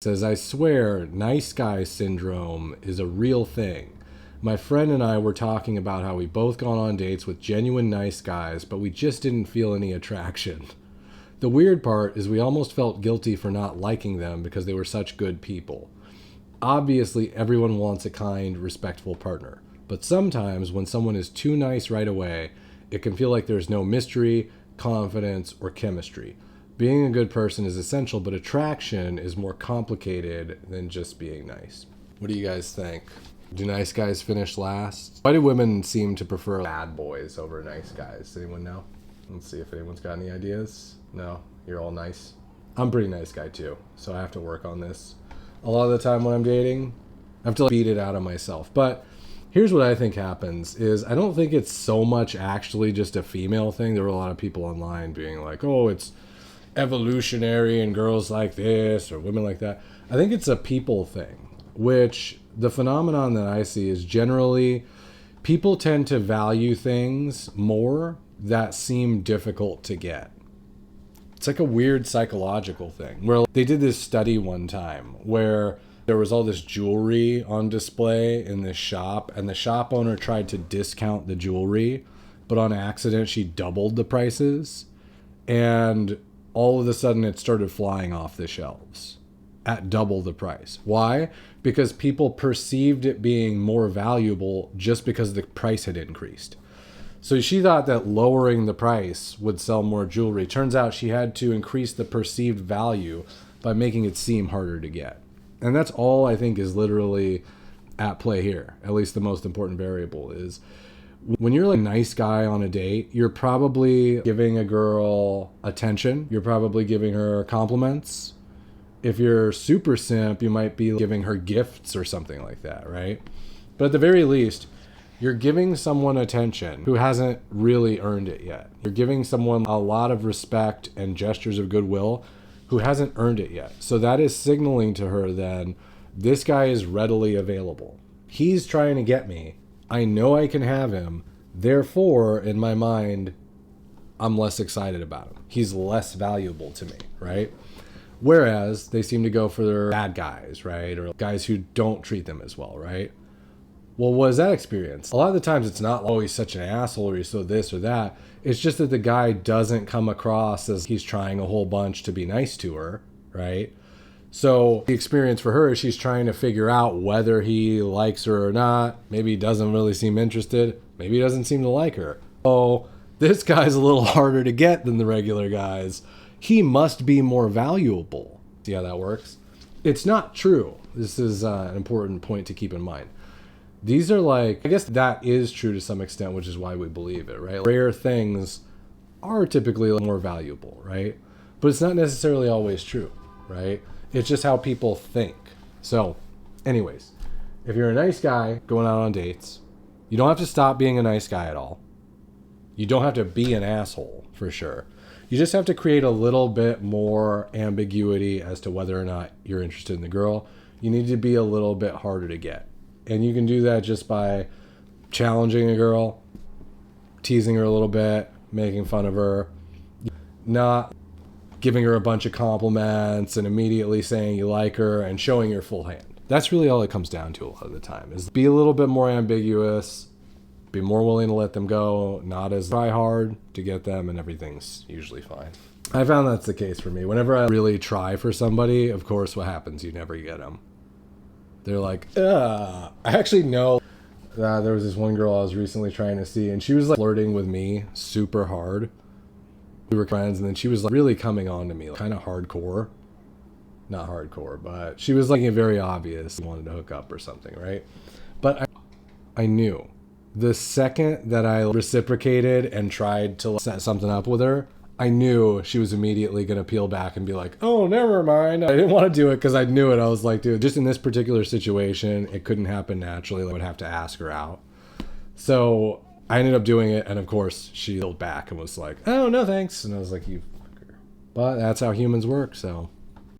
Says, I swear, nice guy syndrome is a real thing. My friend and I were talking about how we both gone on dates with genuine nice guys, but we just didn't feel any attraction. The weird part is we almost felt guilty for not liking them because they were such good people. Obviously, everyone wants a kind, respectful partner. But sometimes when someone is too nice right away, it can feel like there's no mystery, confidence, or chemistry. Being a good person is essential, but attraction is more complicated than just being nice. What do you guys think? Do nice guys finish last? Why do women seem to prefer bad boys over nice guys? Anyone know? Let's see if anyone's got any ideas. No? You're all nice? I'm a pretty nice guy too, so I have to work on this. A lot of the time when I'm dating, I have to beat it out of myself. But here's what I think happens is I don't think it's so much actually just a female thing. There were a lot of people online being like, oh, it's evolutionary and girls like this or women like that. I think it's a people thing, which the phenomenon that I see is generally people tend to value things more that seem difficult to get. It's like a weird psychological thing where they did this study one time where there was all this jewelry on display in this shop, and the shop owner tried to discount the jewelry, but on accident she doubled the prices, and all of a sudden it started flying off the shelves at double the price. Why? Because people perceived it being more valuable just because the price had increased. So she thought that lowering the price would sell more jewelry. Turns out she had to increase the perceived value by making it seem harder to get. And that's all I think is literally at play here. At least the most important variable is when you're like a nice guy on a date, you're probably giving a girl attention. You're probably giving her compliments. If you're super simp, you might be giving her gifts or something like that, right? But at the very least, you're giving someone attention who hasn't really earned it yet. You're giving someone a lot of respect and gestures of goodwill who hasn't earned it yet. So that is signaling to her then, this guy is readily available. He's trying to get me. I know I can have him. Therefore, in my mind, I'm less excited about him. He's less valuable to me, right? Whereas they seem to go for their bad guys, right? Or guys who don't treat them as well, right? Well, what is that experience? A lot of the times it's not always such an asshole or he's so this or that. It's just that the guy doesn't come across as he's trying a whole bunch to be nice to her, right? So the experience for her is she's trying to figure out whether he likes her or not. Maybe he doesn't really seem interested. Maybe he doesn't seem to like her. Oh, this guy's a little harder to get than the regular guys. He must be more valuable. See how that works? It's not true. This is an important point to keep in mind. These are like, I guess that is true to some extent, which is why we believe it, right? Rare things are typically more valuable, right? But it's not necessarily always true, right? It's just how people think. So, anyways, if you're a nice guy going out on dates, you don't have to stop being a nice guy at all. You don't have to be an asshole, for sure. You just have to create a little bit more ambiguity as to whether or not you're interested in the girl. You need to be a little bit harder to get. And you can do that just by challenging a girl, teasing her a little bit, making fun of her, not giving her a bunch of compliments and immediately saying you like her and showing your full hand. That's really all it comes down to a lot of the time, is be a little bit more ambiguous, be more willing to let them go, not as try hard to get them, and everything's usually fine. I found that's the case for me. Whenever I really try for somebody, of course, what happens? You never get them. They're like, ugh. I actually know that there was this one girl I was recently trying to see, and she was like flirting with me super hard. We were friends, and then she was like really coming on to me, like, kind of hardcore. Not hardcore, but she was like very obvious wanted to hook up or something, right? But I knew the second that I reciprocated and tried to set something up with her, I knew she was immediately going to peel back and be like, oh, never mind. I didn't want to do it because I knew it. I was like, dude, just in this particular situation, it couldn't happen naturally. I would have to ask her out. So I ended up doing it. And of course, she peeled back and was like, oh, no, thanks. And I was like, you fucker. But that's how humans work. So